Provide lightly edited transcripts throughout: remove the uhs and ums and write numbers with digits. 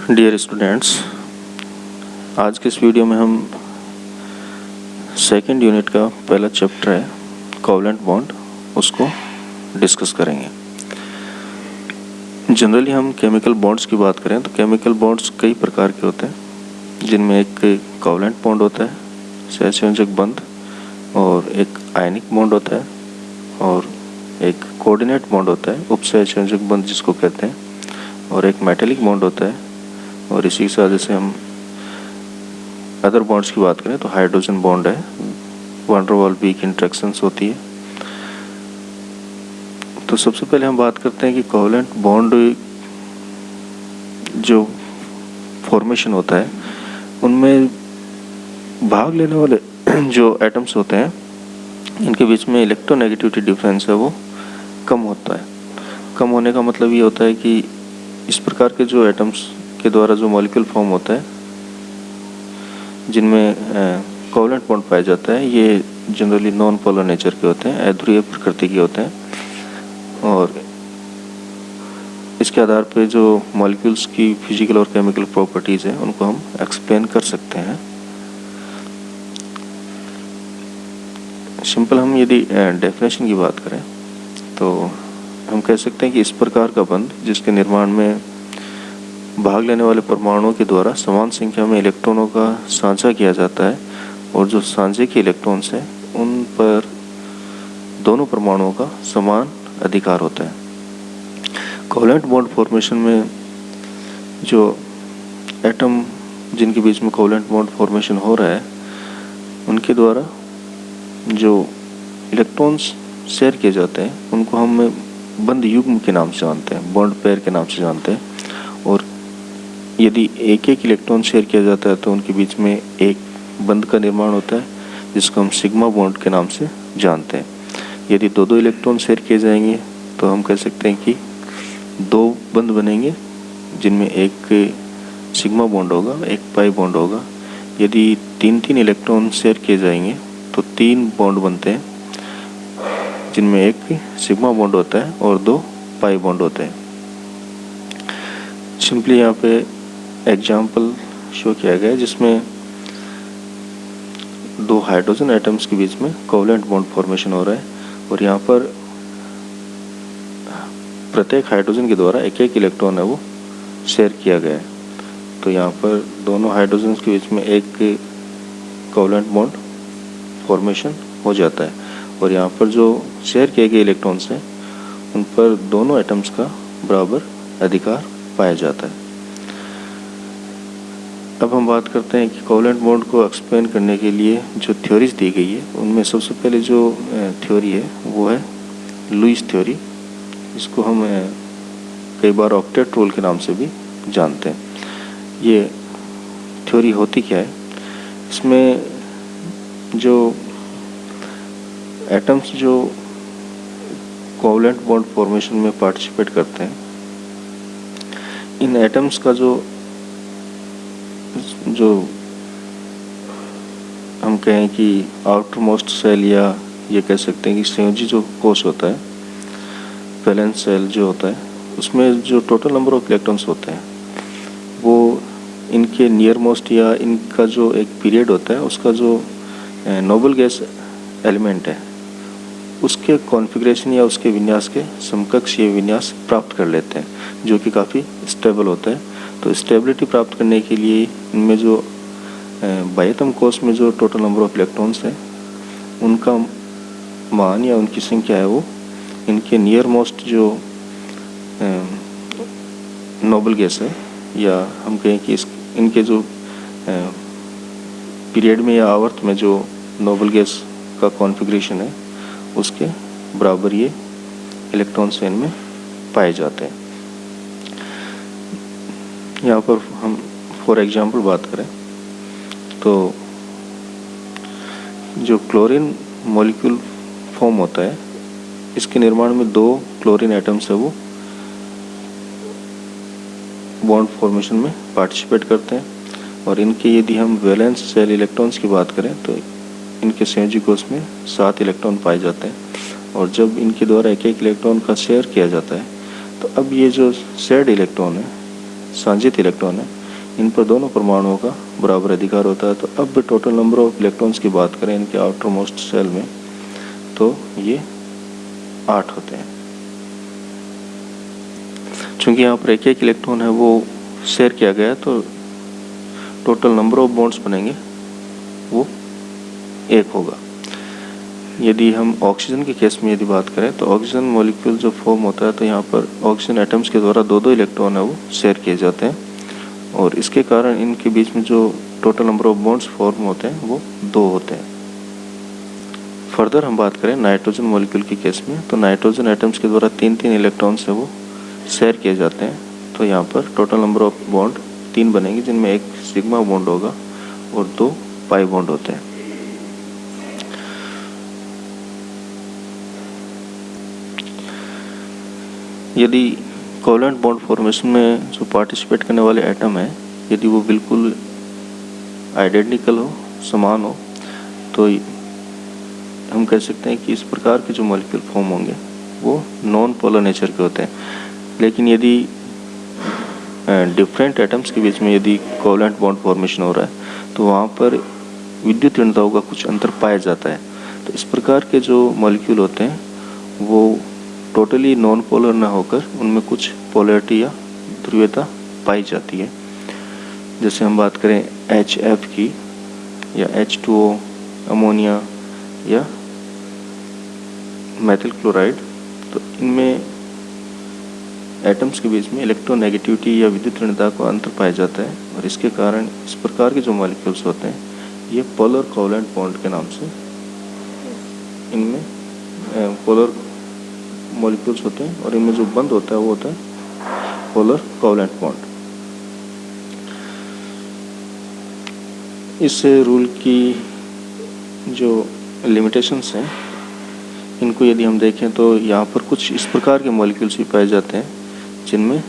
Dear students, आज के इस वीडियो में हम सेकंड यूनिट का पहला चैप्टर है कोवलेंट बॉन्ड, उसको डिस्कस करेंगे। जनरली हम केमिकल बॉन्ड्स की बात करें तो केमिकल बॉन्ड्स कई प्रकार के होते हैं, जिनमें एक कोवलेंट बॉन्ड होता है, सहसंयोजक बंध, और एक आयनिक बॉन्ड होता है, और एक कोऑर्डिनेट बॉन्ड होता है, उपसहसंयोजक बंध जिसको कहते हैं, और एक मेटेलिक बॉन्ड होता है। और इसी के साथ जैसे हम अदर बॉन्ड्स की बात करें तो हाइड्रोजन बॉन्ड है, van der Waals weak interactions होती है। तो सबसे पहले हम बात करते हैं कि कोवलेंट बॉन्ड जो फॉर्मेशन होता है उनमें भाग लेने वाले जो एटम्स होते हैं इनके बीच में इलेक्ट्रोनेगेटिविटी डिफरेंस है वो कम होता है। कम होने का मतलब ये होता है कि इस प्रकार के जो एटम्स के द्वारा जो मॉलिक्यूल फॉर्म होता है जिनमें कोवलेंट बॉन्ड पाया जाता है, ये जनरली नॉन पोलर नेचर के होते हैं, अध्रुवीय प्रकृति के होते हैं। और इसके आधार पे जो मॉलिक्यूल्स की फिजिकल और केमिकल प्रॉपर्टीज़ हैं उनको हम एक्सप्लेन कर सकते हैं। सिंपल हम यदि डेफिनेशन की बात करें तो हम कह सकते हैं कि इस प्रकार का बंध जिसके निर्माण में भाग लेने वाले परमाणुओं के द्वारा समान संख्या में इलेक्ट्रॉनों का साझा किया जाता है, और जो साझे के इलेक्ट्रॉन्स हैं उन पर दोनों परमाणुओं का समान अधिकार होता है। कोवलेंट बॉन्ड फॉर्मेशन में जो एटम जिनके बीच में कोवलेंट बॉन्ड फॉर्मेशन हो रहा है उनके द्वारा जो इलेक्ट्रॉन्स शेयर किए जाते हैं उनको हम बंध युग्म के नाम से जानते हैं, बॉन्ड पेयर के नाम से जानते हैं। और यदि एक एक इलेक्ट्रॉन शेयर किया जाता है तो उनके बीच में एक बंध का निर्माण होता है जिसको हम सिग्मा बॉन्ड के नाम से जानते हैं। यदि दो दो इलेक्ट्रॉन शेयर किए जाएंगे तो हम कह सकते हैं कि दो बंध बनेंगे जिनमें एक सिग्मा बॉन्ड होगा, एक पाई बॉन्ड होगा। यदि तीन तीन इलेक्ट्रॉन शेयर किए जाएंगे तो तीन बॉन्ड बनते हैं जिनमें एक सिग्मा बॉन्ड होता है और दो पाई बॉन्ड होते हैं। सिंपली यहाँ पे एग्जाम्पल शो किया गया है जिसमें दो हाइड्रोजन एटम्स के बीच में कोवलेंट बॉन्ड फॉर्मेशन हो रहा है, और यहाँ पर प्रत्येक हाइड्रोजन के द्वारा एक एक इलेक्ट्रॉन है वो शेयर किया गया है। तो यहाँ पर दोनों हाइड्रोजन के बीच में एक कोवलेंट बॉन्ड फॉर्मेशन हो जाता है, और यहाँ पर जो शेयर किए गए इलेक्ट्रॉन्स हैं उन पर दोनों एटम्स का बराबर अधिकार पाया जाता है। अब हम बात करते हैं कि कोवलेंट बॉन्ड को एक्सप्लेन करने के लिए जो थ्योरीज दी गई है उनमें सबसे पहले जो थ्योरी है वो है लुईस थ्योरी। इसको हम कई बार ऑक्टेट रूल के नाम से भी जानते हैं। ये थ्योरी होती क्या है, इसमें जो एटम्स जो कोवलेंट बॉन्ड फॉर्मेशन में पार्टिसिपेट करते हैं, इन एटम्स का जो हम कहें कि आउटर मोस्ट सेल, या ये कह सकते हैं कि संयोजी जो कोश होता है, वैलेंस सेल जो होता है, उसमें जो टोटल नंबर ऑफ इलेक्ट्रॉन्स होते हैं वो इनके नियर मोस्ट या इनका जो एक पीरियड होता है उसका जो नोबल गैस एलिमेंट है उसके कॉन्फ़िगरेशन या उसके विन्यास के समकक्ष ये विन्यास प्राप्त कर लेते हैं, जो कि काफ़ी स्टेबल होता है। तो स्टेबिलिटी प्राप्त करने के लिए इनमें जो बाह्यतम कोश में जो टोटल नंबर ऑफ इलेक्ट्रॉन्स हैं उनका मान या उनकी संख्या है वो इनके नियर मोस्ट जो नोबल गैस है, या हम कहें कि इनके जो पीरियड में या आवर्त में जो नोबल गैस का कॉन्फ़िगरेशन है उसके बराबर ये इलेक्ट्रॉन्स इनमें पाए जाते हैं। यहाँ पर हम फॉर एग्जांपल बात करें तो जो क्लोरीन मॉलिक्यूल फॉर्म होता है इसके निर्माण में दो क्लोरीन एटम्स है वो बॉन्ड फॉर्मेशन में पार्टिसिपेट करते हैं, और इनके यदि हम वैलेंस सेल इलेक्ट्रॉन्स की बात करें तो इनके संयोजी कोश में 7 इलेक्ट्रॉन पाए जाते हैं, और जब इनके द्वारा एक एक इलेक्ट्रॉन का शेयर किया जाता है तो अब ये जो शेयर्ड इलेक्ट्रॉन है, सांजित इलेक्ट्रॉन है, इन पर दोनों परमाणुओं का बराबर अधिकार होता है। तो अब टोटल नंबर ऑफ इलेक्ट्रॉन्स की बात करें इनके आउटर मोस्ट शेल में, तो ये 8 होते हैं। चूंकि यहाँ पर एक इलेक्ट्रॉन है वो शेयर किया गया है, तो टोटल नंबर ऑफ बॉन्ड्स बनेंगे वो 1 होगा। यदि हम ऑक्सीजन के केस में यदि बात करें, तो ऑक्सीजन मॉलिक्यूल जो फॉर्म होता है, तो यहाँ पर ऑक्सीजन एटम्स के द्वारा 2-2 इलेक्ट्रॉन है वो शेयर किए जाते हैं, और इसके कारण इनके बीच में जो total number of bonds form होते हैं वो 2 होते हैं। फर्दर हम बात करें नाइट्रोजन मॉलिक्यूल के केस में, तो नाइट्रोजन एटम्स के द्वारा 3-3 इलेक्ट्रॉन्स है वो शेयर किए जाते हैं, तो यहाँ पर टोटल नंबर ऑफ बॉन्ड 3 बनेंगे, जिनमें एक सिग्मा बॉन्ड होगा और 2 पाई बॉन्ड होते हैं। यदि कोवलेंट बॉन्ड फॉर्मेशन में जो पार्टिसिपेट करने वाले एटम है, यदि वो बिल्कुल आइडेंटिकल हो, समान हो, तो हम कह सकते हैं कि इस प्रकार के जो मॉलिक्यूल फॉर्म होंगे वो नॉन पोलर नेचर के होते हैं। लेकिन यदि डिफरेंट एटम्स के बीच में यदि कोवलेंट बॉन्ड फॉर्मेशन हो रहा है, तो वहाँ पर विद्युत ऋणताओं का कुछ अंतर पाया जाता है। तो इस प्रकार के जो मॉलिक्यूल होते हैं वो टोटली नॉन पोलर ना होकर उनमें कुछ पोलैरिटी या ध्रुवीयता पाई जाती है। जैसे हम बात करें HF की, या H2O, अमोनिया या मेथिल क्लोराइड, तो इनमें एटम्स के बीच में इलेक्ट्रोनेगेटिविटी या विद्युत ऋणता का अंतर पाया जाता है, और इसके कारण इस प्रकार के जो मॉलिक्यूल्स होते हैं ये पोलर कोवलेंट बॉन्ड के नाम से इनमें पोलर मॉलिक्यूल्स होते हैं, और इनमें जो बंद होता है वो होता है पोलर कोवलेंट बॉन्ड। इस रूल की जो लिमिटेशंस हैं, इनको यदि हम देखें तो यहाँ पर कुछ इस प्रकार के मॉलिक्यूल्स भी पाए जाते हैं जिनमें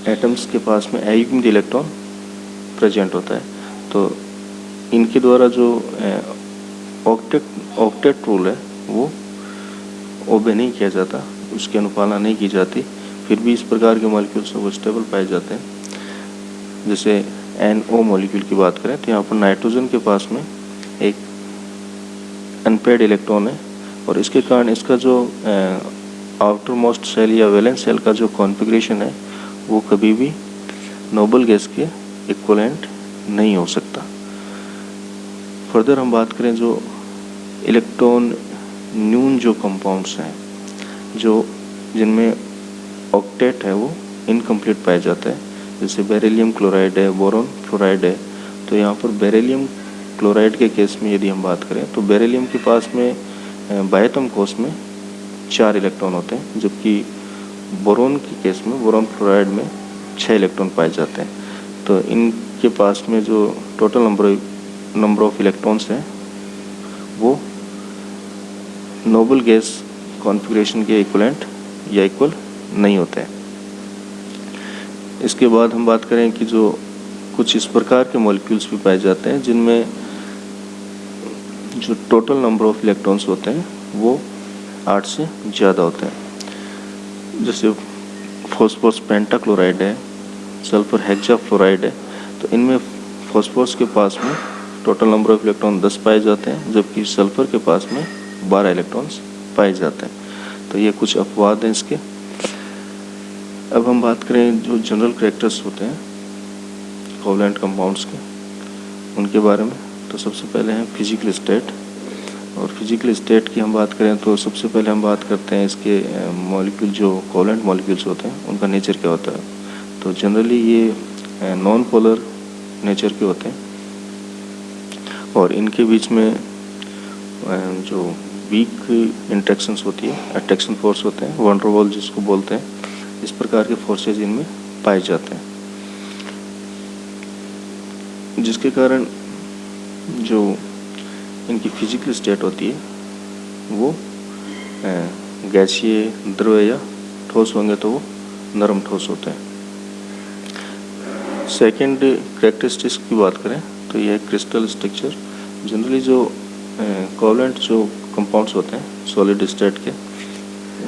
एटम्स के पास में अयुग्मित इलेक्ट्रॉन प्रेजेंट होता है। तो इनके द्वारा जो ऑक्टेट रूल है वो ओबे नहीं किया जाता, उसकी अनुपालना नहीं की जाती, फिर भी इस प्रकार के मॉलिक्यूल्स वो स्टेबल पाए जाते हैं। जैसे NO मॉलिक्यूल की बात करें, तो यहाँ पर नाइट्रोजन के पास में एक अनपेयर्ड इलेक्ट्रॉन है, और इसके कारण इसका जो आउटर मोस्ट सेल या वैलेंस सेल का जो कॉन्फ़िगरेशन है वो कभी भी नोबल गैस के इक्विवेलेंट नहीं हो सकता। फर्दर हम बात करें जो इलेक्ट्रॉन न्यून जो कंपाउंड्स हैं, जो जिनमें ऑक्टेट है वो इनकम्प्लीट पाया जाता है, जैसे बेरिलियम क्लोराइड है, बोरॉन फ्लोराइड है। तो यहाँ पर बेरिलियम क्लोराइड के केस में यदि हम बात करें, तो बेरिलियम के पास में बाह्यतम कोश में 4 इलेक्ट्रॉन होते हैं, जबकि बोरॉन के केस में, बोरॉन फ्लोराइड में 6 इलेक्ट्रॉन पाए जाते हैं। तो इनके पास में जो टोटल नंबर ऑफ इलेक्ट्रॉन्स हैं वो नोबल गैस कॉन्फ़िगरेशन के इक्विवेलेंट या इक्वल नहीं होते हैं। इसके बाद हम बात करें कि जो कुछ इस प्रकार के मॉलिक्यूल्स भी पाए जाते हैं जिनमें जो टोटल नंबर ऑफ इलेक्ट्रॉन्स होते हैं वो 8 से ज़्यादा होते हैं। जैसे फॉस्फोरस पेंटाक्लोराइड है, सल्फर हेक्साफ्लोराइड है। तो इनमें फॉस्फोरस के पास में टोटल नंबर ऑफ इलेक्ट्रॉन 10 पाए जाते हैं, जबकि सल्फर के पास में 12 इलेक्ट्रॉन्स पाए जाते हैं। तो ये कुछ अपवाद हैं इसके। अब हम बात करें जो जनरल कैरेक्टर्स होते हैं कोवलेंट कंपाउंड्स के, उनके बारे में। तो सबसे पहले है फिजिकल स्टेट, और फिजिकल स्टेट की हम बात करें तो सबसे पहले हम बात करते हैं इसके मॉलिक्यूल, जो कोवलेंट मॉलिक्यूल्स होते हैं उनका नेचर क्या होता है। तो जनरली ये नॉन पोलर नेचर के होते हैं, और इनके बीच में जो वीक इंट्रैक्शंस होती है, अट्रैक्शन फोर्स होते हैं, वंडर वॉल जिसको बोलते हैं, इस प्रकार के फोर्सेस इनमें पाए जाते हैं, जिसके कारण जो इनकी फिजिकल स्टेट होती है वो गैसीय, द्रव्य या ठोस होंगे तो वो नरम ठोस होते हैं। सेकेंड कैरेक्टरिस्टिक्स की बात करें तो यह क्रिस्टल स्ट्रक्चर। जनरली जो कोवलेंट जो कंपाउंड्स होते हैं सॉलिड स्टेट के,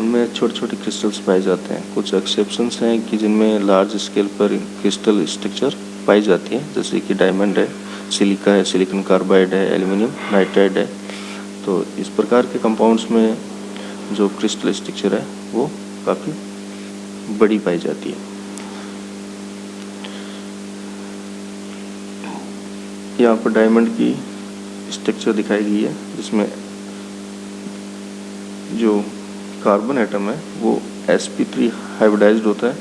उनमें छोटे छोटे क्रिस्टल्स पाए जाते हैं। कुछ एक्सेप्शंस हैं कि जिनमें लार्ज स्केल पर क्रिस्टल स्ट्रक्चर पाई जाती है, जैसे कि डायमंड है, सिलिका है, सिलिकॉन कार्बाइड है, एल्युमिनियम नाइट्राइड है। तो इस प्रकार के कंपाउंड्स में जो क्रिस्टल स्ट्रक्चर है वो काफ़ी बड़ी पाई जाती है। यहाँ पर डायमंड की स्ट्रक्चर दिखाई गई है, जिसमें जो कार्बन एटम है वो sp3 हाइब्रिडाइज्ड होता है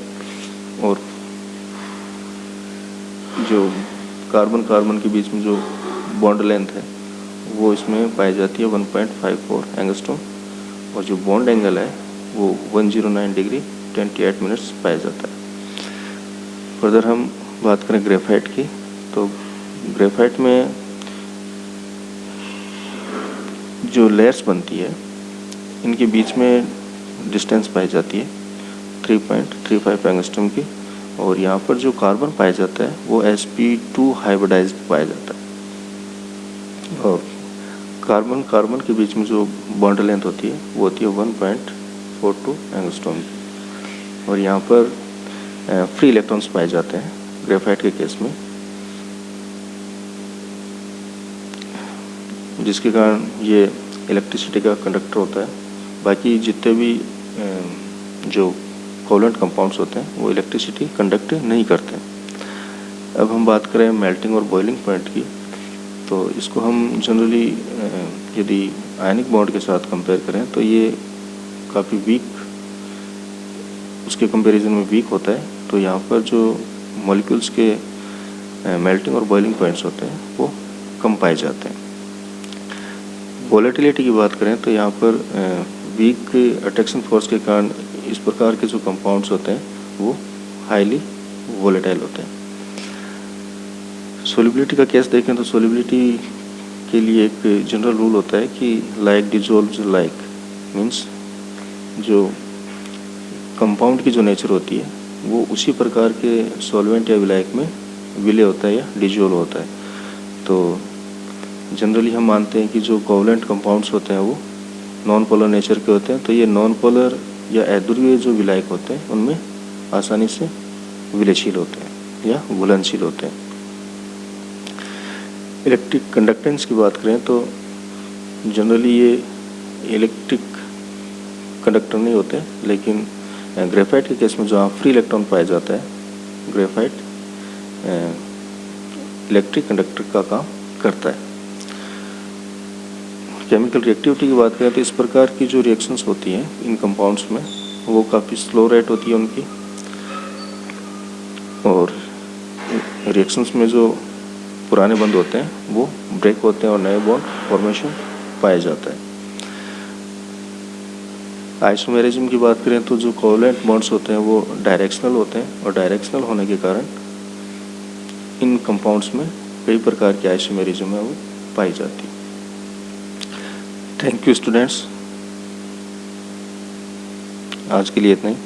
और जो कार्बन कार्बन के बीच में जो बॉन्ड लेंथ है वो इसमें पाई जाती है 1.54 एंगस्ट्रॉम और जो बॉन्ड एंगल है वो 109 डिग्री 28 मिनट्स पाया जाता है। फर्दर हम बात करें ग्रेफाइट की, तो ग्रेफाइट में जो लेयर्स बनती है इनके बीच में डिस्टेंस पाई जाती है 3.35 एंगस्ट्रॉम की, और यहाँ पर जो कार्बन पाया जाता है वो sp2 हाइब्रिडाइज्ड पाया जाता है, और कार्बन कार्बन के बीच में जो बॉन्ड लेंथ होती है वो होती है 1.42 एंगस्ट्रॉम की, और यहाँ पर फ्री इलेक्ट्रॉन्स पाए जाते हैं ग्रेफाइट के केस में, जिसके कारण ये इलेक्ट्रिसिटी का कंडक्टर होता है। बाकी जितने भी जो कोवलेंट कंपाउंड्स होते हैं वो इलेक्ट्रिसिटी कंडक्ट नहीं करते। अब हम बात करें मेल्टिंग और बॉइलिंग पॉइंट की, तो इसको हम जनरली यदि आयनिक बॉन्ड के साथ कंपेयर करें तो ये काफ़ी वीक, उसके कंपैरिजन में वीक होता है। तो यहाँ पर जो मॉलिक्यूल्स के मेल्टिंग और बॉइलिंग पॉइंट्स होते हैं वो कम पाए जाते हैं। वोलेटिलिटी की बात करें तो यहाँ पर वीक अट्रैक्शन फोर्स के कारण इस प्रकार के जो कंपाउंड्स होते हैं वो हाईली वोलेटाइल होते हैं। सोलिबिलिटी का केस देखें तो सोलिबिलिटी के लिए एक जनरल रूल होता है कि लाइक डिजोल्व्स लाइक, मीन्स जो कंपाउंड की जो नेचर होती है वो उसी प्रकार के सॉल्वेंट या विलायक में विलय होता है या डिजोल्व होता है। तो जनरली हम मानते हैं कि जो कोवलेंट कंपाउंड्स होते हैं वो नॉन पोलर नेचर के होते हैं, तो ये नॉन पोलर या अध्रुवीय जो विलायक होते हैं उनमें आसानी से विलयशील होते हैं या घुलनशील होते हैं। इलेक्ट्रिक कंडक्टेंस की बात करें तो जनरली ये इलेक्ट्रिक कंडक्टर नहीं होते, लेकिन ग्रेफाइट के केस में जहाँ फ्री इलेक्ट्रॉन पाया जाता है, ग्रेफाइट इलेक्ट्रिक कंडक्टर का काम करता है। केमिकल रिएक्टिविटी की बात करें तो इस प्रकार की जो रिएक्शंस होती हैं इन कंपाउंड्स में वो काफ़ी स्लो रेट होती है उनकी, और रिएक्शंस में जो पुराने बंद होते हैं वो ब्रेक होते हैं और नए बॉन्ड फॉर्मेशन पाया जाता है। आइसोमेरिज्म की बात करें तो जो कोवलेंट बॉन्ड्स होते हैं वो डायरेक्शनल होते हैं, और डायरेक्शनल होने के कारण इन कंपाउंड्स में कई प्रकार की आइसोमेरिज्म है वो पाई जाती है। थैंक यू स्टूडेंट्स, आज के लिए इतना ही।